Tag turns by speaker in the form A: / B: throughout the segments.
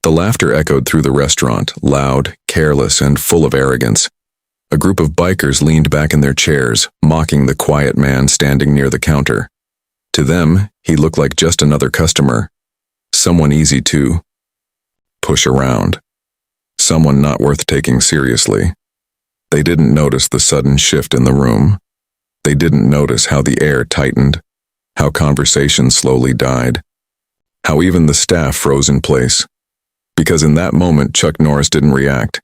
A: The laughter echoed through the restaurant, loud, careless, and full of arrogance. A group of bikers leaned back in their chairs, mocking the quiet man standing near the counter. To them, he looked like just another customer. Someone easy to push around. Someone not worth taking seriously. They didn't notice the sudden shift in the room. They didn't notice how the air tightened, how conversation slowly died, how even the staff froze in place. Because in that moment, Chuck Norris didn't react.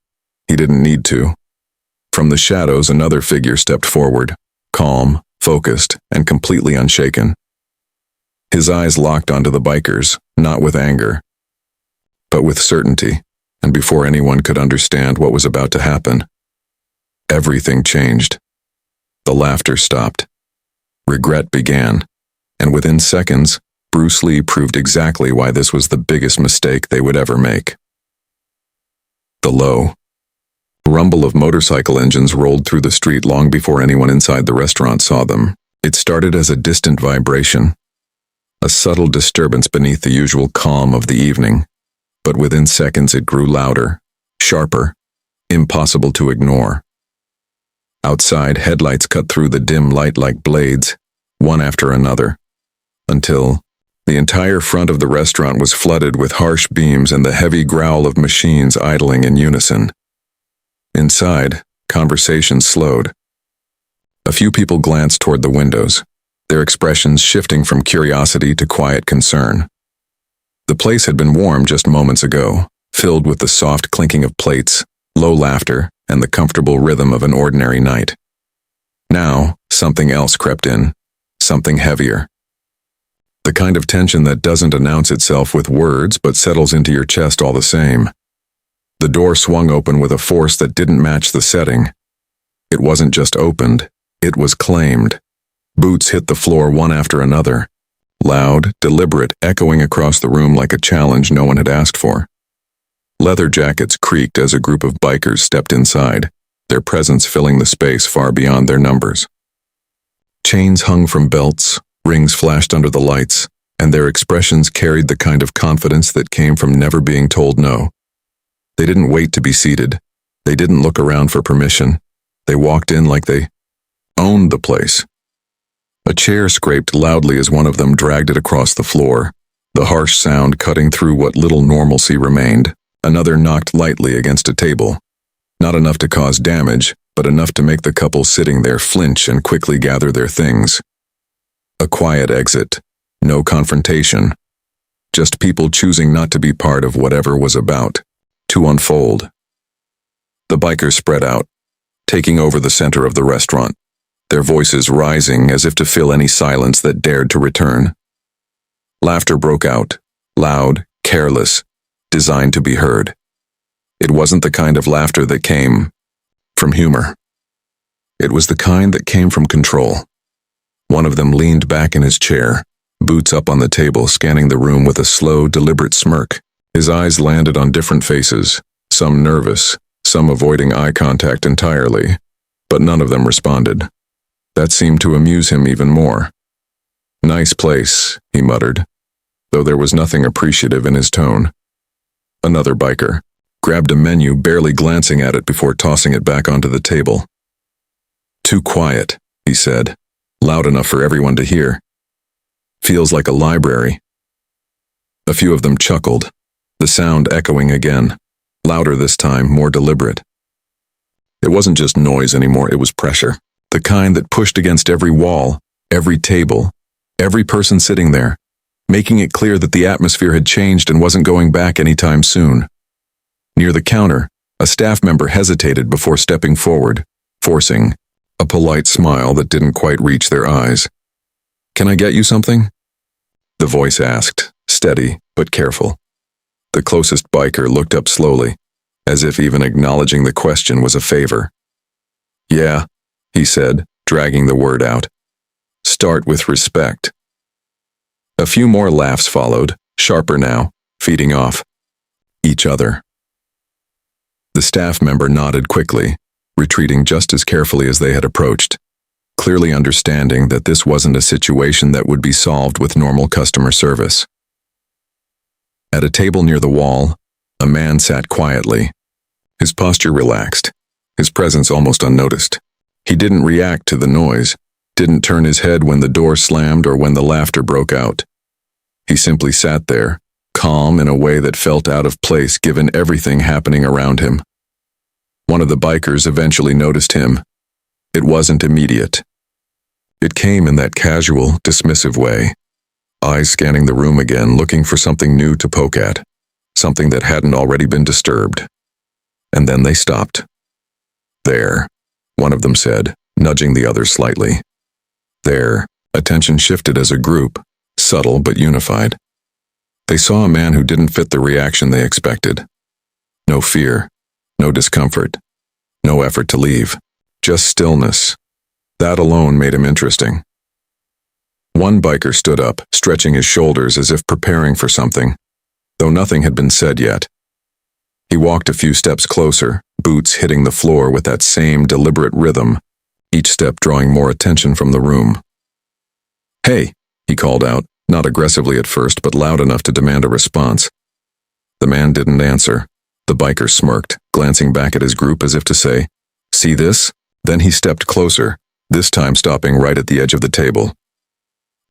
A: He didn't need to. From the shadows, another figure stepped forward, calm, focused, and completely unshaken. His eyes locked onto the bikers, not with anger, but with certainty, and before anyone could understand what was about to happen, everything changed. The laughter stopped. Regret began, and within seconds, Bruce Lee proved exactly why this was the biggest mistake they would ever make. The low rumble of motorcycle engines rolled through the street long before anyone inside the restaurant saw them. It started as a distant vibration, a subtle disturbance beneath the usual calm of the evening, but within seconds it grew louder, sharper, impossible to ignore. Outside, headlights cut through the dim light like blades, one after another, until the entire front of the restaurant was flooded with harsh beams and the heavy growl of machines idling in unison. Inside, conversation slowed. A few people glanced toward the windows, their expressions shifting from curiosity to quiet concern. The place had been warm just moments ago, filled with the soft clinking of plates, low laughter, and the comfortable rhythm of an ordinary night. Now, something else crept in, something heavier. The kind of tension that doesn't announce itself with words but settles into your chest all the same. The door swung open with a force that didn't match the setting. It wasn't just opened, it was claimed. Boots hit the floor one after another, loud, deliberate, echoing across the room like a challenge no one had asked for. Leather jackets creaked as a group of bikers stepped inside, their presence filling the space far beyond their numbers. Chains hung from belts, rings flashed under the lights, and their expressions carried the kind of confidence that came from never being told no. They didn't wait to be seated. They didn't look around for permission. They walked in like they owned the place. A chair scraped loudly as one of them dragged it across the floor, the harsh sound cutting through what little normalcy remained. Another knocked lightly against a table. Not enough to cause damage, but enough to make the couple sitting there flinch and quickly gather their things. A quiet exit. No confrontation. Just people choosing not to be part of whatever was about to unfold. The bikers spread out, taking over the center of the restaurant, their voices rising as if to fill any silence that dared to return. Laughter broke out, loud, careless, designed to be heard. It wasn't the kind of laughter that came from humor. It was the kind that came from control. One of them leaned back in his chair, boots up on the table, scanning the room with a slow, deliberate smirk. His eyes landed on different faces, some nervous, some avoiding eye contact entirely, but none of them responded. That seemed to amuse him even more. "Nice place," he muttered, though there was nothing appreciative in his tone. Another biker grabbed a menu, barely glancing at it before tossing it back onto the table. "Too quiet," he said, loud enough for everyone to hear. "Feels like a library." A few of them chuckled, the sound echoing again, louder this time, more deliberate. It wasn't just noise anymore, it was pressure. The kind that pushed against every wall, every table, every person sitting there, making it clear that the atmosphere had changed and wasn't going back anytime soon. Near the counter, a staff member hesitated before stepping forward, forcing a polite smile that didn't quite reach their eyes. "Can I get you something?" The voice asked, steady but careful. The closest biker looked up slowly, as if even acknowledging the question was a favor. "Yeah," he said, dragging the word out. "Start with respect." A few more laughs followed, sharper now, feeding off each other. The staff member nodded quickly, retreating just as carefully as they had approached, clearly understanding that this wasn't a situation that would be solved with normal customer service. At a table near the wall, A man sat quietly, his posture relaxed, his presence almost unnoticed. He didn't react to the noise, didn't turn his head when the door slammed or when the laughter broke out. He simply sat there, calm in a way that felt out of place given everything happening around him. One of the bikers eventually noticed him. It wasn't immediate. It came in that casual, dismissive way, eyes scanning the room again, looking for something new to poke at, something that hadn't already been disturbed. And then they stopped. "There," one of them said, nudging the other slightly. There, attention shifted as a group, subtle but unified. They saw a man who didn't fit the reaction they expected. No fear, no discomfort, no effort to leave, just stillness. That alone made him interesting. One biker stood up, stretching his shoulders as if preparing for something, though nothing had been said yet. He walked a few steps closer, boots hitting the floor with that same deliberate rhythm, each step drawing more attention from the room. "Hey," he called out, not aggressively at first, but loud enough to demand a response. The man didn't answer. The biker smirked, glancing back at his group as if to say, "See this?" Then he stepped closer, this time stopping right at the edge of the table.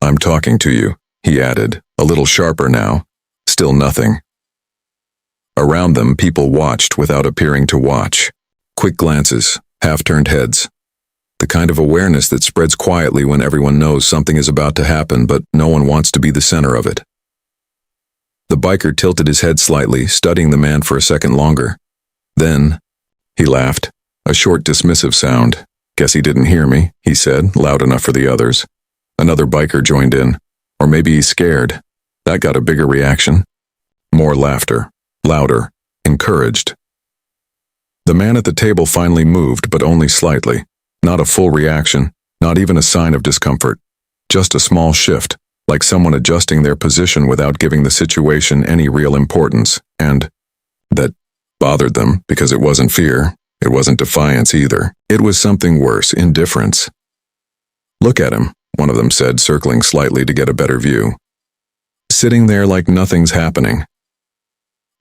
A: "I'm talking to you," he added, a little sharper now. Still nothing. Around them, people watched without appearing to watch. Quick glances, half-turned heads. The kind of awareness that spreads quietly when everyone knows something is about to happen, but no one wants to be the center of it. The biker tilted his head slightly, studying the man for a second longer. Then, he laughed, a short dismissive sound. "Guess he didn't hear me," he said, loud enough for the others. Another biker joined in. Or maybe he's scared. That got a bigger reaction. More laughter, louder, encouraged. The man at the table finally moved, but only slightly. Not a full reaction, not even a sign of discomfort. Just a small shift, like someone adjusting their position without giving the situation any real importance, and that bothered them because it wasn't fear, it wasn't defiance either. It was something worse, indifference. "Look at him," one of them said, circling slightly to get a better view. "Sitting there like nothing's happening."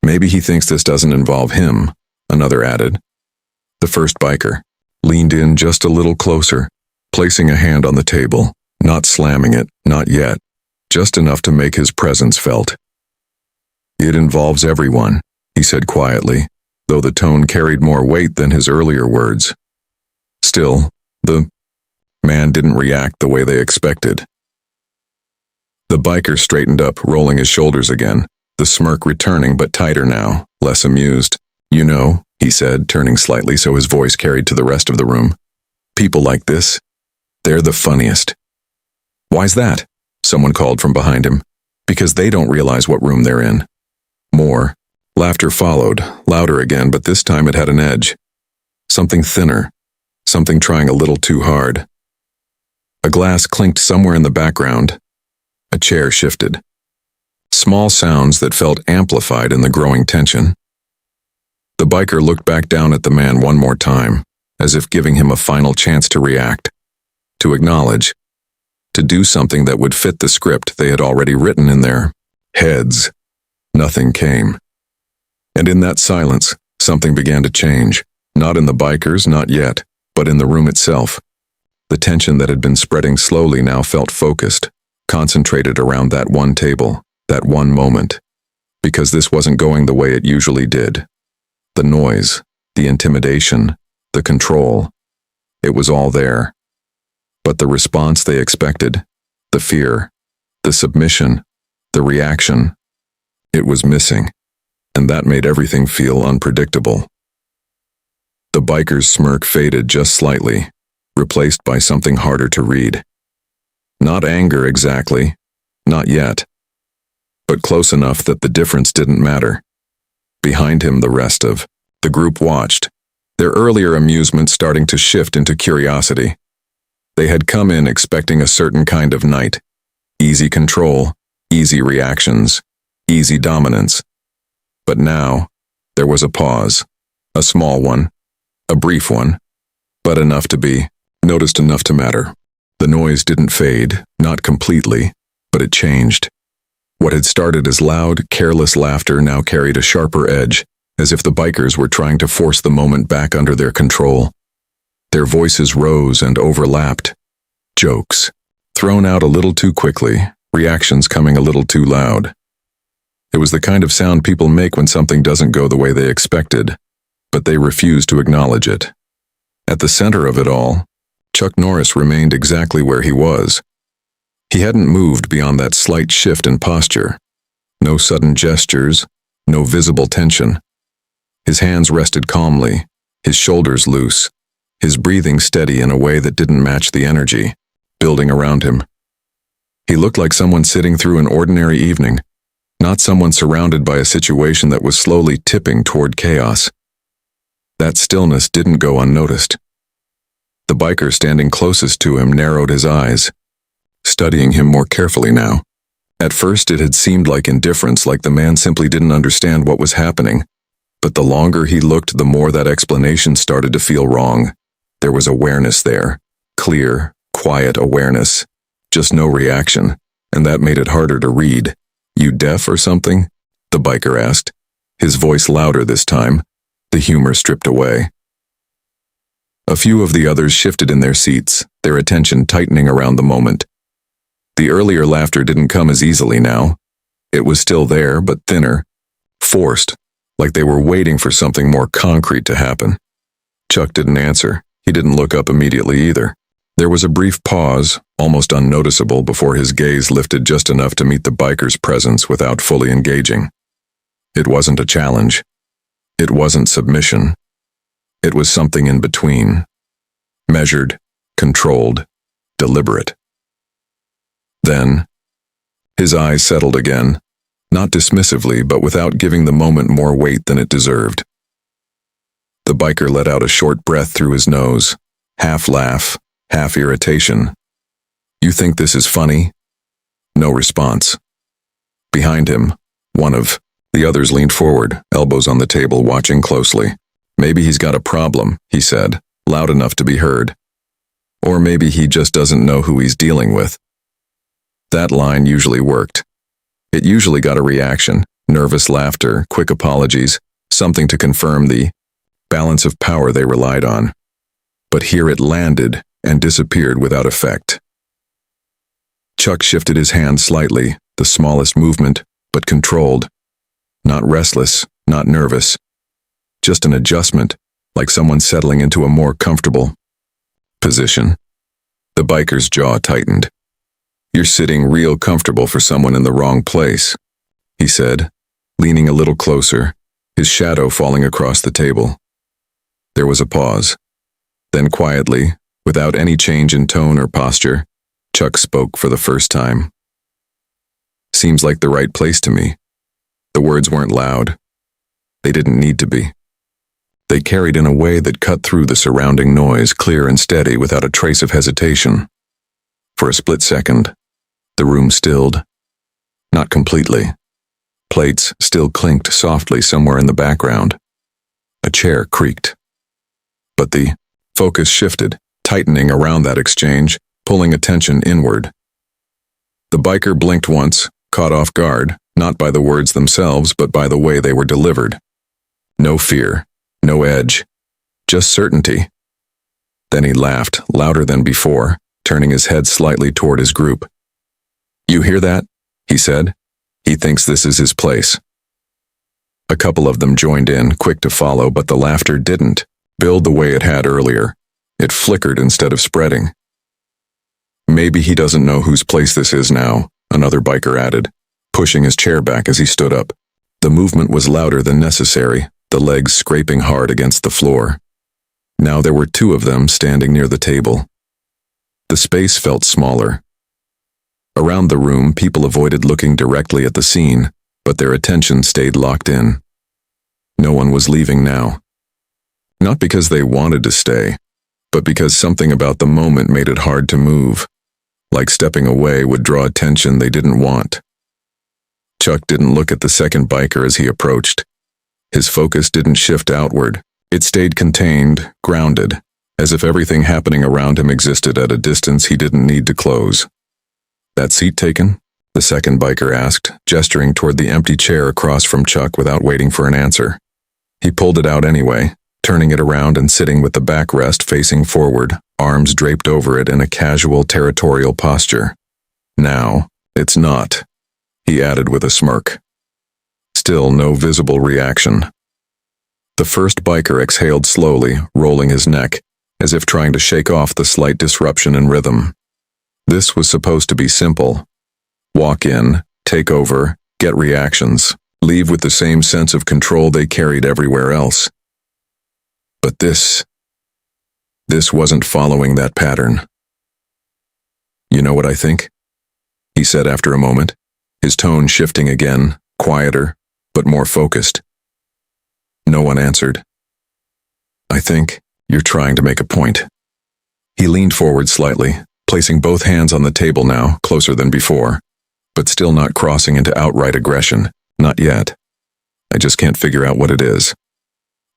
A: "Maybe he thinks this doesn't involve him," another added. The first biker leaned in just a little closer, placing a hand on the table, not slamming it, not yet, just enough to make his presence felt. "It involves everyone," he said quietly, though the tone carried more weight than his earlier words. Still, the man didn't react the way they expected. The biker straightened up, rolling his shoulders again, the smirk returning but tighter now, less amused. "You know," he said, turning slightly so his voice carried to the rest of the room. "People like this, they're the funniest." "Why's that?" someone called from behind him. "Because they don't realize what room they're in." More laughter followed, louder again, but this time it had an edge. Something thinner, something trying a little too hard. A glass clinked somewhere in the background. A chair shifted. Small sounds that felt amplified in the growing tension. The biker looked back down at the man one more time, as if giving him a final chance to react, to acknowledge, to do something that would fit the script they had already written in their heads. Nothing came. And in that silence, something began to change, not in the bikers, not yet, but in the room itself. The tension that had been spreading slowly now felt focused, concentrated around that one table, that one moment, because this wasn't going the way it usually did. The noise, the intimidation, the control, it was all there. But the response they expected, the fear, the submission, the reaction, it was missing, and that made everything feel unpredictable. The biker's smirk faded just slightly, replaced by something harder to read. Not anger exactly, not yet, but close enough that the difference didn't matter. Behind him, the rest of the group watched, their earlier amusement starting to shift into curiosity. They had come in expecting a certain kind of night. Easy control, easy reactions, easy dominance. But now, there was a pause, a small one, a brief one, but enough to be noticed, enough to matter. The noise didn't fade, not completely, but it changed. What had started as loud, careless laughter now carried a sharper edge, as if the bikers were trying to force the moment back under their control. Their voices rose and overlapped. Jokes, thrown out a little too quickly, reactions coming a little too loud. It was the kind of sound people make when something doesn't go the way they expected, but they refuse to acknowledge it. At the center of it all, Chuck Norris remained exactly where he was. He hadn't moved beyond that slight shift in posture. No sudden gestures, no visible tension. His hands rested calmly, his shoulders loose, his breathing steady in a way that didn't match the energy building around him. He looked like someone sitting through an ordinary evening, not someone surrounded by a situation that was slowly tipping toward chaos. That stillness didn't go unnoticed. The biker standing closest to him narrowed his eyes, studying him more carefully now. At first it had seemed like indifference, like the man simply didn't understand what was happening. But the longer he looked, the more that explanation started to feel wrong. There was awareness there. Clear, quiet awareness. Just no reaction, and that made it harder to read. "You deaf or something?" the biker asked, his voice louder this time, the humor stripped away. A few of the others shifted in their seats, their attention tightening around the moment. The earlier laughter didn't come as easily now. It was still there, but thinner, forced, like they were waiting for something more concrete to happen. Chuck didn't answer. He didn't look up immediately either. There was a brief pause, almost unnoticeable, before his gaze lifted just enough to meet the biker's presence without fully engaging. It wasn't a challenge. It wasn't submission. It was something in between. Measured, controlled, deliberate. Then, his eyes settled again, not dismissively, but without giving the moment more weight than it deserved. The biker let out a short breath through his nose, half laugh, half irritation. "You think this is funny?" No response. Behind him, one of the others leaned forward, elbows on the table, watching closely. "Maybe he's got a problem," he said, loud enough to be heard. "Or maybe he just doesn't know who he's dealing with." That line usually worked. It usually got a reaction, nervous laughter, quick apologies, something to confirm the balance of power they relied on. But here it landed and disappeared without effect. Chuck shifted his hand slightly, the smallest movement, but controlled. Not restless, not nervous. Just an adjustment, like someone settling into a more comfortable position. The biker's jaw tightened. "You're sitting real comfortable for someone in the wrong place," he said, leaning a little closer, his shadow falling across the table. There was a pause. Then quietly, without any change in tone or posture, Chuck spoke for the first time. "Seems like the right place to me." The words weren't loud. They didn't need to be. They carried in a way that cut through the surrounding noise, clear and steady, without a trace of hesitation. For a split second, the room stilled. Not completely. Plates still clinked softly somewhere in the background. A chair creaked. But the focus shifted, tightening around that exchange, pulling attention inward. The biker blinked once, caught off guard, not by the words themselves, but by the way they were delivered. No fear, no edge, just certainty. Then he laughed, louder than before, turning his head slightly toward his group. "You hear that?" he said. "He thinks this is his place." A couple of them joined in, quick to follow, but the laughter didn't build the way it had earlier. It flickered instead of spreading. "Maybe he doesn't know whose place this is now," another biker added, pushing his chair back as he stood up. The movement was louder than necessary, the legs scraping hard against the floor. Now there were two of them standing near the table. The space felt smaller. Around the room, people avoided looking directly at the scene, but their attention stayed locked in. No one was leaving now. Not because they wanted to stay, but because something about the moment made it hard to move. Like stepping away would draw attention they didn't want. Chuck didn't look at the second biker as he approached. His focus didn't shift outward. It stayed contained, grounded, as if everything happening around him existed at a distance he didn't need to close. "That seat taken?" the second biker asked, gesturing toward the empty chair across from Chuck without waiting for an answer. He pulled it out anyway, turning it around and sitting with the backrest facing forward, arms draped over it in a casual, territorial posture. Now, it's not, he added with a smirk. Still no visible reaction. The first biker exhaled slowly, rolling his neck, as if trying to shake off the slight disruption in rhythm. This was supposed to be simple. Walk in, take over, get reactions, leave with the same sense of control they carried everywhere else. But this wasn't following that pattern. You know what I think? He said after a moment, his tone shifting again, quieter, but more focused. No one answered. I think you're trying to make a point. He leaned forward slightly, placing both hands on the table now, closer than before, but still not crossing into outright aggression, not yet. I just can't figure out what it is.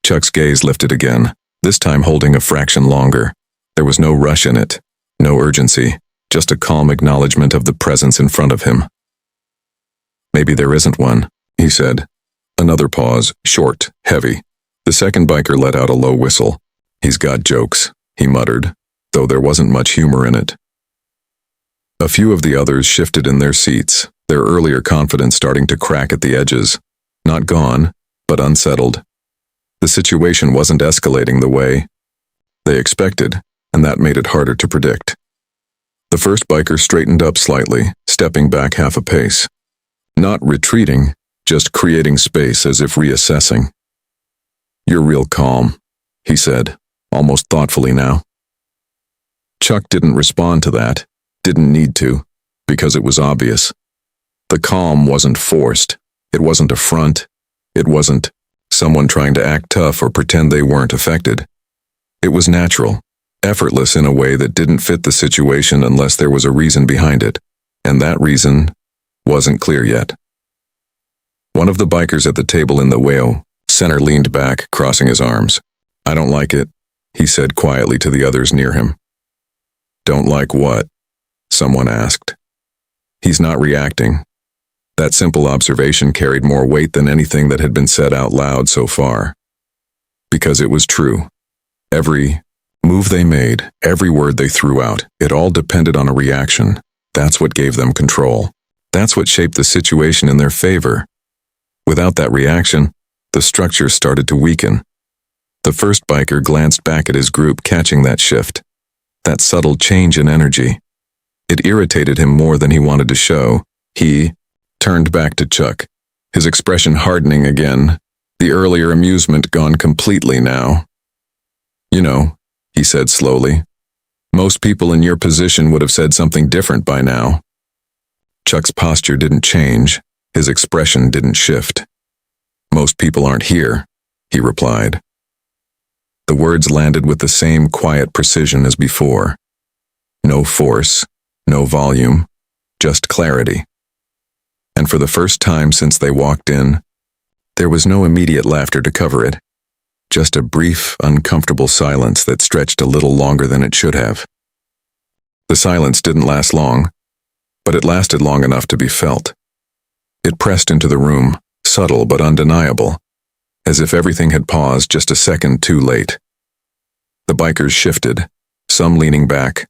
A: Chuck's gaze lifted again, this time holding a fraction longer. There was no rush in it, no urgency, just a calm acknowledgement of the presence in front of him. Maybe there isn't one, he said. Another pause, short, heavy. The second biker let out a low whistle. He's got jokes, he muttered, though there wasn't much humor in it. A few of the others shifted in their seats, their earlier confidence starting to crack at the edges. Not gone, but unsettled. The situation wasn't escalating the way they expected, and that made it harder to predict. The first biker straightened up slightly, stepping back half a pace. Not retreating, just creating space as if reassessing. You're real calm, he said, almost thoughtfully now. Chuck didn't respond to that, didn't need to, because it was obvious. The calm wasn't forced, it wasn't a front, it wasn't someone trying to act tough or pretend they weren't affected. It was natural, effortless in a way that didn't fit the situation unless there was a reason behind it, and that reason wasn't clear yet. One of the bikers at the table in the whale center leaned back, crossing his arms. I don't like it, he said quietly to the others near him. Don't like what? Someone asked. He's not reacting. That simple observation carried more weight than anything that had been said out loud so far. Because it was true. Every move they made, every word they threw out, it all depended on a reaction. That's what gave them control. That's what shaped the situation in their favor. Without that reaction, the structure started to weaken. The first biker glanced back at his group, catching that shift. That subtle change in energy. It irritated him more than he wanted to show. He turned back to Chuck, his expression hardening again, the earlier amusement gone completely now. You know, he said slowly, most people in your position would have said something different by now. Chuck's posture didn't change, his expression didn't shift. Most people aren't here, he replied. The words landed with the same quiet precision as before. No force, no volume, just clarity. And for the first time since they walked in, there was no immediate laughter to cover it. Just a brief, uncomfortable silence that stretched a little longer than it should have. The silence didn't last long, but it lasted long enough to be felt. It pressed into the room, subtle but undeniable, as if everything had paused just a second too late. The bikers shifted, some leaning back,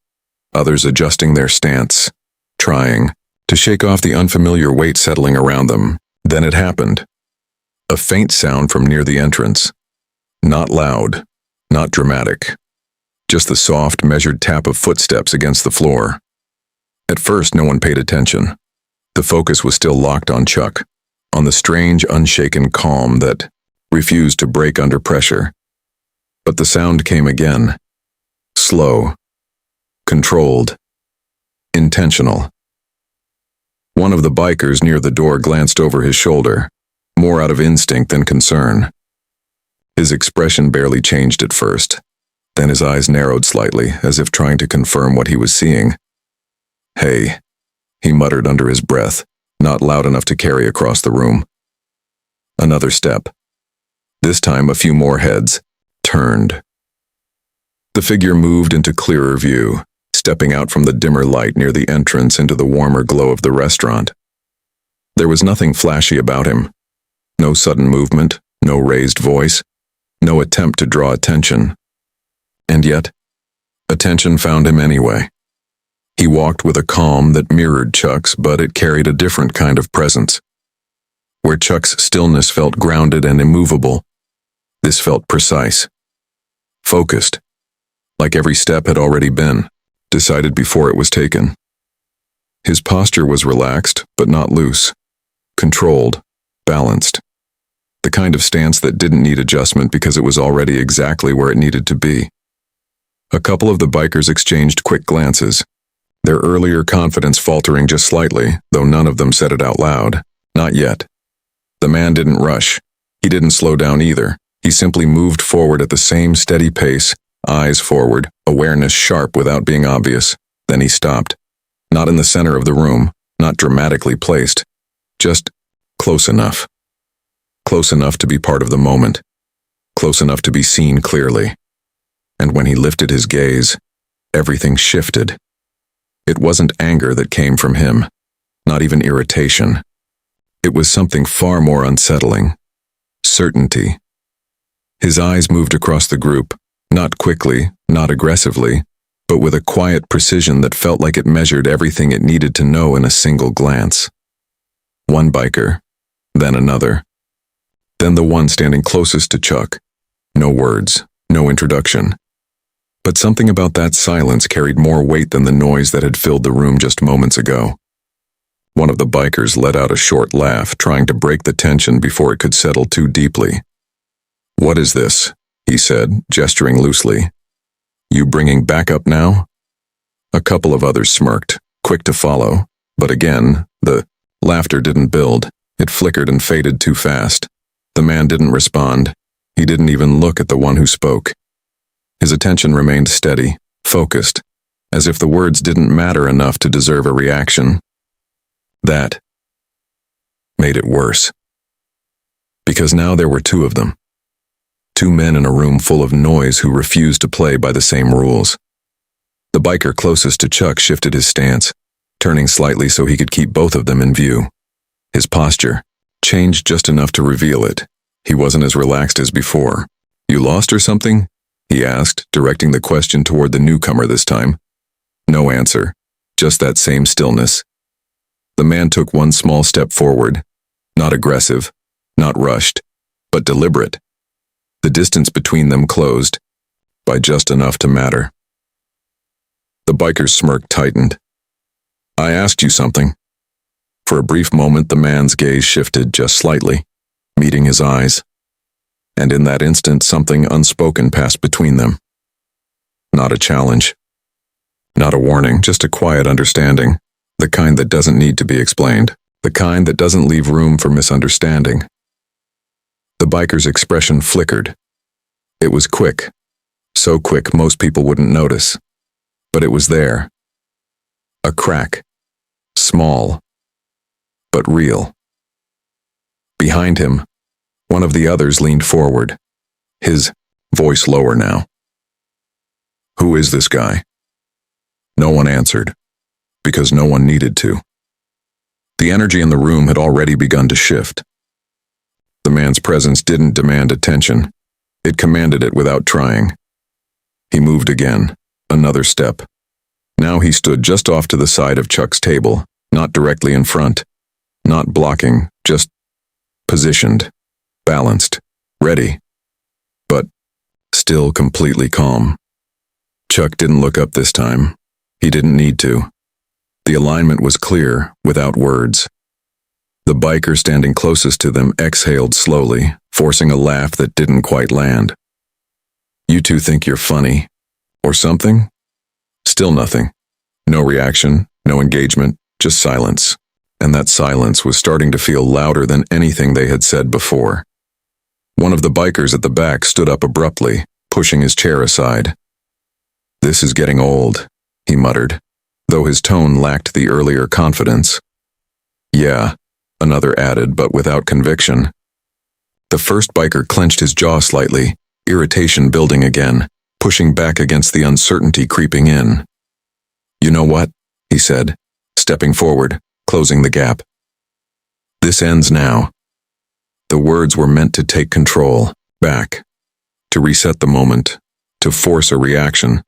A: others adjusting their stance, trying to shake off the unfamiliar weight settling around them. Then it happened. A faint sound from near the entrance. Not loud, not dramatic. Just the soft, measured tap of footsteps against the floor. At first, no one paid attention. The focus was still locked on Chuck, on the strange, unshaken calm that refused to break under pressure. But the sound came again. Slow. Controlled. Intentional. One of the bikers near the door glanced over his shoulder, more out of instinct than concern. His expression barely changed at first. Then his eyes narrowed slightly, as if trying to confirm what he was seeing. Hey, he muttered under his breath, not loud enough to carry across the room. Another step. This time a few more heads turned. The figure moved into clearer view, stepping out from the dimmer light near the entrance into the warmer glow of the restaurant. There was nothing flashy about him. No sudden movement, no raised voice, no attempt to draw attention. And yet, attention found him anyway. He walked with a calm that mirrored Chuck's, but it carried a different kind of presence. Where Chuck's stillness felt grounded and immovable, this felt precise, focused, like every step had already been decided before it was taken. His posture was relaxed, but not loose, controlled, balanced. The kind of stance that didn't need adjustment because it was already exactly where it needed to be. A couple of the bikers exchanged quick glances, their earlier confidence faltering just slightly, though none of them said it out loud. Not yet. The man didn't rush. He didn't slow down either. He simply moved forward at the same steady pace, eyes forward, awareness sharp without being obvious. Then he stopped. Not in the center of the room, not dramatically placed, just close enough. Close enough to be part of the moment. Close enough to be seen clearly. And when he lifted his gaze, everything shifted. It wasn't anger that came from him, not even irritation. It was something far more unsettling. Certainty. His eyes moved across the group, not quickly, not aggressively, but with a quiet precision that felt like it measured everything it needed to know in a single glance. One biker, then another. Then the one standing closest to Chuck. No words, no introduction. But something about that silence carried more weight than the noise that had filled the room just moments ago. One of the bikers let out a short laugh, trying to break the tension before it could settle too deeply. "What is this?" he said, gesturing loosely. "You bringing backup now?" A couple of others smirked, quick to follow, but again, the laughter didn't build. It flickered and faded too fast. The man didn't respond. He didn't even look at the one who spoke. His attention remained steady, focused, as if the words didn't matter enough to deserve a reaction. That made it worse. Because now there were two of them. Two men in a room full of noise who refused to play by the same rules. The biker closest to Chuck shifted his stance, turning slightly so he could keep both of them in view. His posture changed just enough to reveal it. He wasn't as relaxed as before. "You lost or something?" he asked, directing the question toward the newcomer this time. No answer, just that same stillness. The man took one small step forward, not aggressive, not rushed, but deliberate. The distance between them closed, by just enough to matter. The biker's smirk tightened. "I asked you something." For a brief moment, the man's gaze shifted just slightly, meeting his eyes. And in that instant, something unspoken passed between them. Not a challenge. Not a warning, just a quiet understanding. The kind that doesn't need to be explained. The kind that doesn't leave room for misunderstanding. The biker's expression flickered. It was quick. So quick most people wouldn't notice. But it was there. A crack. Small. But real. Behind him, one of the others leaned forward, his voice lower now. "Who is this guy?" No one answered, because no one needed to. The energy in the room had already begun to shift. The man's presence didn't demand attention. It commanded it without trying. He moved again, another step. Now he stood just off to the side of Chuck's table, not directly in front, not blocking, just positioned. Balanced, ready, but still completely calm. Chuck didn't look up this time. He didn't need to. The alignment was clear, without words. The biker standing closest to them exhaled slowly, forcing a laugh that didn't quite land. "You two think you're funny, or something?" Still nothing. No reaction, no engagement, just silence. And that silence was starting to feel louder than anything they had said before. One of the bikers at the back stood up abruptly, pushing his chair aside. "This is getting old," he muttered, though his tone lacked the earlier confidence. "Yeah," another added, but without conviction. The first biker clenched his jaw slightly, irritation building again, pushing back against the uncertainty creeping in. "You know what?" he said, stepping forward, closing the gap. "This ends now." The words were meant to take control, back, to reset the moment, to force a reaction.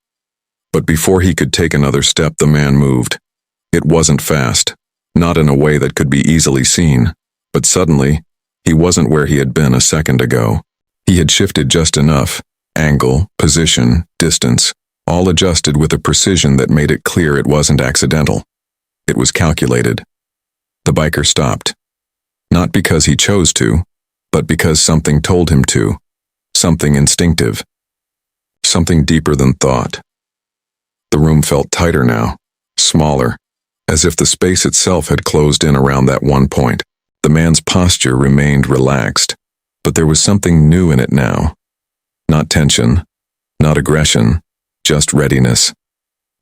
A: But before he could take another step, the man moved. It wasn't fast, not in a way that could be easily seen, but suddenly, he wasn't where he had been a second ago. He had shifted just enough, angle, position, distance, all adjusted with a precision that made it clear it wasn't accidental. It was calculated. The biker stopped. Not because he chose to, but because something told him to. Something instinctive. Something deeper than thought. The room felt tighter now, smaller, as if the space itself had closed in around that one point. The man's posture remained relaxed, but there was something new in it now. Not tension, not aggression, just readiness.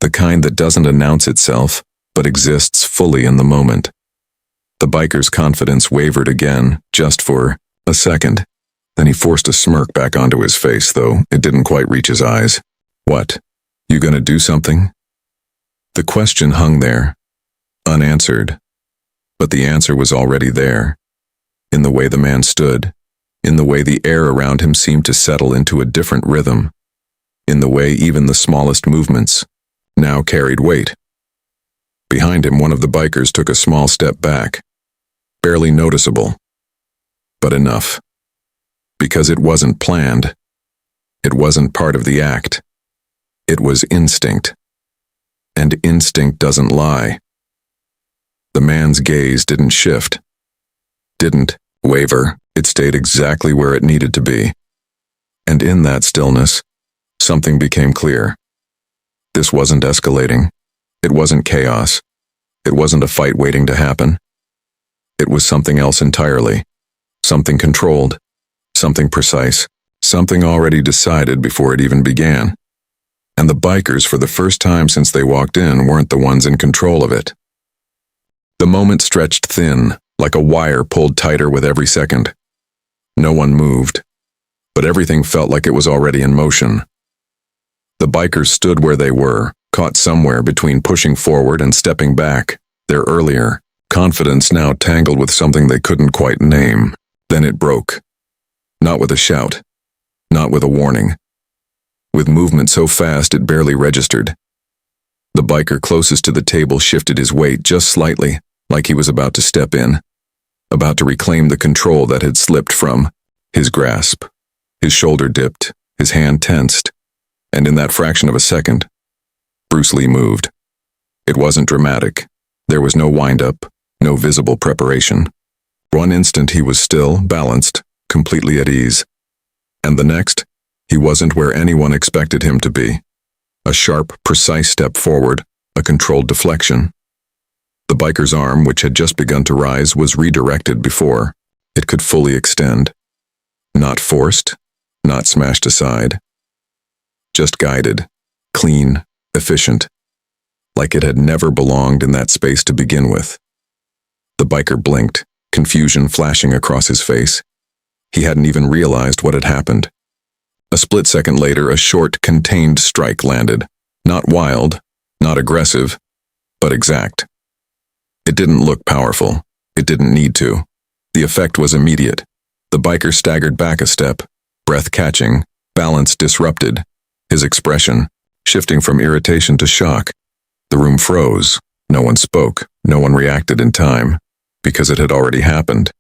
A: The kind that doesn't announce itself, but exists fully in the moment. The biker's confidence wavered again, just for a second. Then he forced a smirk back onto his face, though it didn't quite reach his eyes. "What? You gonna do something?" The question hung there, unanswered. But the answer was already there. In the way the man stood, in the way the air around him seemed to settle into a different rhythm, in the way even the smallest movements now carried weight. Behind him, one of the bikers took a small step back, barely noticeable, but enough. Because it wasn't planned. It wasn't part of the act. It was instinct. And instinct doesn't lie. The man's gaze didn't shift, didn't waver. It stayed exactly where it needed to be. And in that stillness, something became clear. This wasn't escalating. It wasn't chaos. It wasn't a fight waiting to happen. It was something else entirely. Something controlled. Something precise. Something already decided before it even began. And the bikers, for the first time since they walked in, weren't the ones in control of it. The moment stretched thin, like a wire pulled tighter with every second. No one moved, but everything felt like it was already in motion. The bikers stood where they were, caught somewhere between pushing forward and stepping back, their earlier confidence now tangled with something they couldn't quite name. Then it broke. Not with a shout, not with a warning. With movement so fast it barely registered. The biker closest to the table shifted his weight just slightly, like he was about to step in, about to reclaim the control that had slipped from his grasp. His shoulder dipped, his hand tensed, and in that fraction of a second, Bruce Lee moved. It wasn't dramatic. There was no wind-up, no visible preparation. One instant he was still, balanced, completely at ease. And the next, he wasn't where anyone expected him to be. A sharp, precise step forward, a controlled deflection. The biker's arm, which had just begun to rise, was redirected before it could fully extend. Not forced, not smashed aside. Just guided, clean, efficient, like it had never belonged in that space to begin with. The biker blinked, confusion flashing across his face. He hadn't even realized what had happened. A split second later, a short, contained strike landed. Not wild, not aggressive, but exact. It didn't look powerful. It didn't need to. The effect was immediate. The biker staggered back a step, breath catching, balance disrupted, his expression shifting from irritation to shock. The room froze. No one spoke. No one reacted in time, because it had already happened.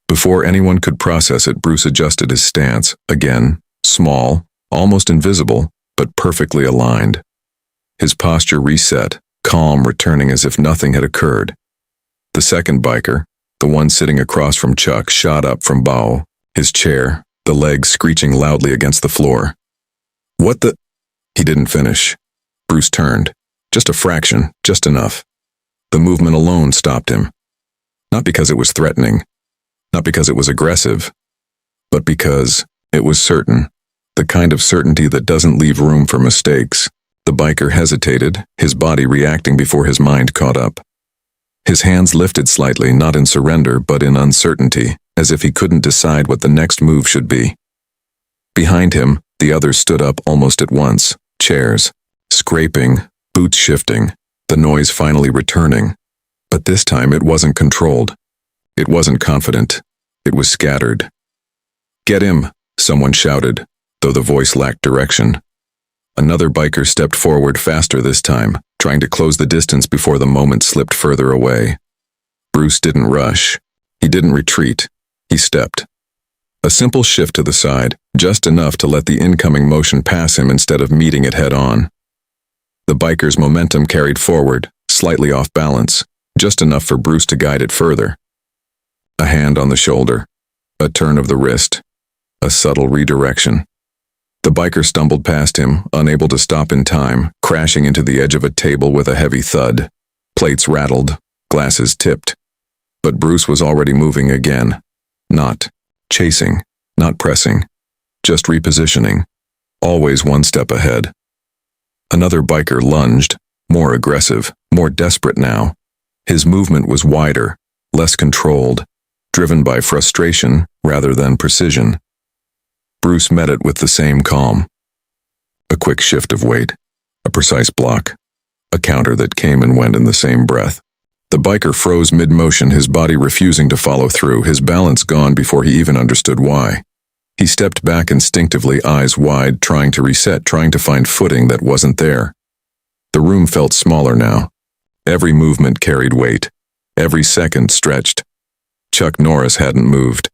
A: Before anyone could process it, Bruce adjusted his stance, again, small, almost invisible, but perfectly aligned. His posture reset, calm returning as if nothing had occurred. The second biker, the one sitting across from Chuck, shot up from Bao, his chair, the legs screeching loudly against the floor. "What the—" He didn't finish. Bruce turned. Just a fraction, just enough. The movement alone stopped him. Not because it was threatening, not because it was aggressive, but because it was certain. The kind of certainty that doesn't leave room for mistakes. The biker hesitated, his body reacting before his mind caught up. His hands lifted slightly, not in surrender, but in uncertainty, as if he couldn't decide what the next move should be. Behind him, the others stood up almost at once, chairs, scraping, Boots shifting, the noise finally returning. But this time it wasn't controlled. It wasn't confident. It was scattered. "Get him," someone shouted, though the voice lacked direction. Another biker stepped forward faster this time, trying to close the distance before the moment slipped further away. Bruce didn't rush. He didn't retreat. He stepped. A simple shift to the side, just enough to let the incoming motion pass him instead of meeting it head-on. The biker's momentum carried forward, slightly off balance, just enough for Bruce to guide it further. A hand on the shoulder, a turn of the wrist, a subtle redirection. The biker stumbled past him, unable to stop in time, crashing into the edge of a table with a heavy thud. Plates rattled, glasses tipped. But Bruce was already moving again. Not chasing, not pressing, just repositioning. Always one step ahead. Another biker lunged, more aggressive, more desperate now. His movement was wider, less controlled, driven by frustration rather than precision. Bruce met it with the same calm. A quick shift of weight, a precise block, a counter that came and went in the same breath. The biker froze mid-motion, his body refusing to follow through, his balance gone before he even understood why. He stepped back instinctively, eyes wide, trying to reset, trying to find footing that wasn't there. The room felt smaller now. Every movement carried weight. Every second stretched. Chuck Norris hadn't moved.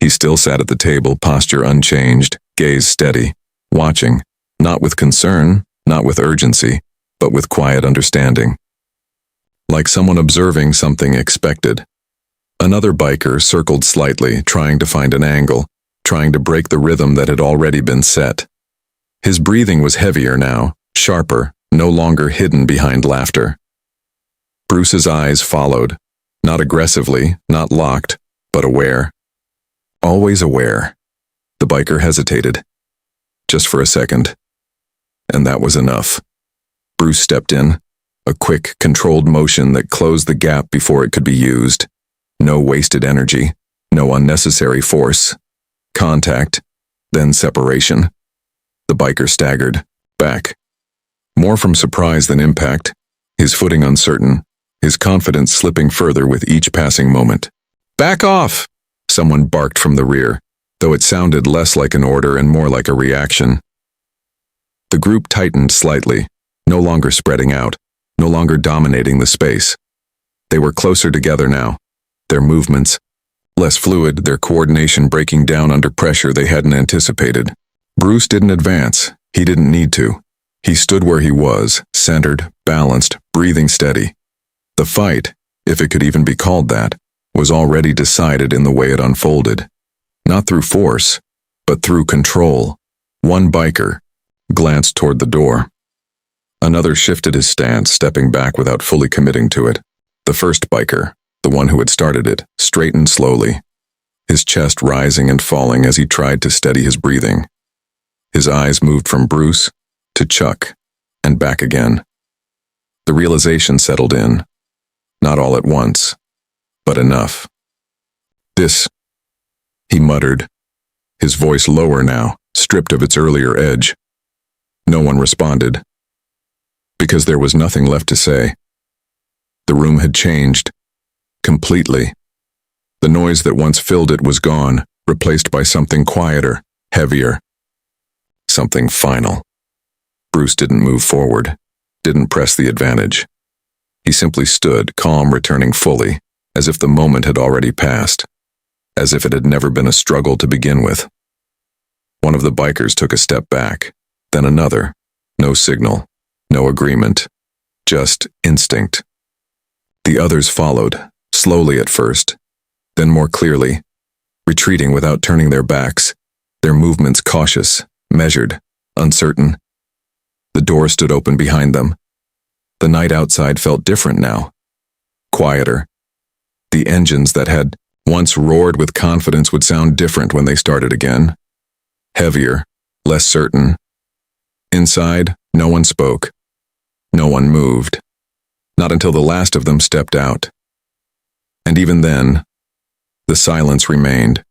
A: He still sat at the table, posture unchanged, gaze steady, watching, not with concern, not with urgency, but with quiet understanding. Like someone observing something expected. Another biker circled slightly, trying to find an angle, trying to break the rhythm that had already been set. His breathing was heavier now, sharper, no longer hidden behind laughter. Bruce's eyes followed, not aggressively, not locked, but aware. Always aware. The biker hesitated. Just for a second. And that was enough. Bruce stepped in, a quick, controlled motion that closed the gap before it could be used. No wasted energy, no unnecessary force. Contact, then separation. The biker staggered, back. More from surprise than impact, his footing uncertain, his confidence slipping further with each passing moment. "Back off!" someone barked from the rear, though it sounded less like an order and more like a reaction. The group tightened slightly, no longer spreading out, no longer dominating the space. They were closer together now, their movements less fluid, their coordination breaking down under pressure they hadn't anticipated. Bruce didn't advance. He didn't need to. He stood where he was, centered, balanced, breathing steady. The fight, if it could even be called that, was already decided in the way it unfolded. Not through force, but through control. One biker glanced toward the door. Another shifted his stance, stepping back without fully committing to it. The first biker, the one who had started it, straightened slowly, his chest rising and falling as he tried to steady his breathing. His eyes moved from Bruce to Chuck and back again. The realization settled in, not all at once, but enough. "This," he muttered, his voice lower now, stripped of its earlier edge. No one responded, because there was nothing left to say. The room had changed, completely. The noise that once filled it was gone, replaced by something quieter, heavier. Something final. Bruce didn't move forward, didn't press the advantage. He simply stood, calm, returning fully, as if the moment had already passed, as if it had never been a struggle to begin with. One of the bikers took a step back, then another. No signal, no agreement, just instinct. The others followed, slowly at first, then more clearly, retreating without turning their backs, their movements cautious, measured, uncertain. The door stood open behind them. The night outside felt different now, quieter. The engines that had once roared with confidence would sound different when they started again. Heavier, less certain. Inside, no one spoke. No one moved. Not until the last of them stepped out. And even then, the silence remained,